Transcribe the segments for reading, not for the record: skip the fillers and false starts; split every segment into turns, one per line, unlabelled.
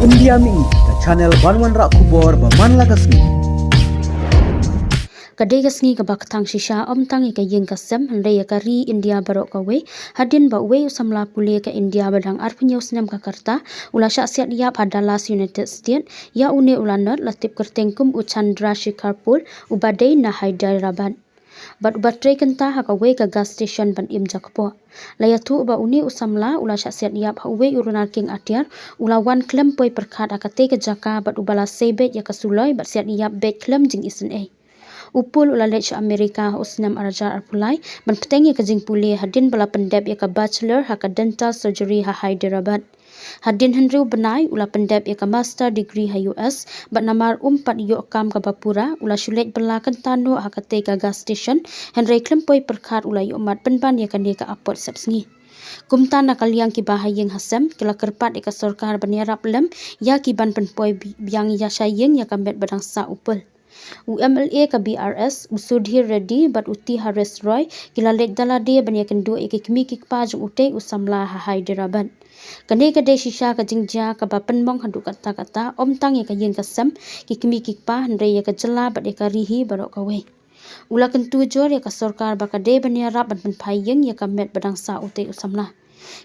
India Mi ke channel Banwan Rak Kubor Baman Lagasni.
Kadai gasngi ka baktang shisha omtang ka yin kasem handai ka ri India barok ka we hadin ba we usamla pule ka India badang arpunyo snam ka karta ula sya siat ya Dallas United States ya une ulanat latip kertengkum u Chandra Shikharpur ubadai na Hyderabad. But baterai kenta haka we ka gas station ban im jakpo. Layatu ba uni usamla ula sya siat ya ha we urunar king atiar ula wan klem poi perkhat akate ka jaka bat ubala sebet ya kasuloi bat siat ya bet klem jing isen Upul ulalech Amerika usnam arajar arpulai ban petengi ka jing puli hadin bala pendep ya ka bachelor ha ka dental surgery ha Hyderabad. Hadin henry benai ula pendep ya ka master degree ha US bat namar umpat yo kam ka bapura ula shulet bala kentano ha ka te ka gas station henry klempoi perkhat ula yo mat penban ya ka ne ka apot sapsngi. Kumtan nakal yang ki bahayeng hasam kila kerpat ka sarkar baniarap lem ya ki ban penpoi biang ya sayeng ya ka met badang sa upul. UMLA ka BRS Usudhir Reddy bat uti Haris Roy kila lek dalade banya kendu ikikmi kikpa jung ute usamla ha Hyderabad. Kane ka de shisha ka jingja ka ba penmong handu kata omtang ya ka yin kasam kikmi kikpa hendrai ya ka jela bat ya ka rihi barok ka we. Ula kentu jor ya ka sarkar ba ka de banya rap ban penpayeng ya ka met badang sa ute usamla.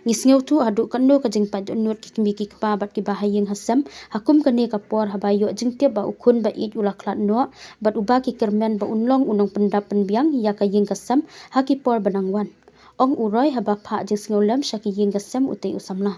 Ngisngeu tu aduk kanu ka jing pat unut kikmi kikpa bat ki bahayeng hasam hakum kane ka por habayo jingte ba ukun ba it ula klat no bat uba ki kermen ba unlong unong pendap penbiang ya ka yeng kasam haki por banangwan ong uroi haba pha jing sngolam shaki yeng kasam utai usamla.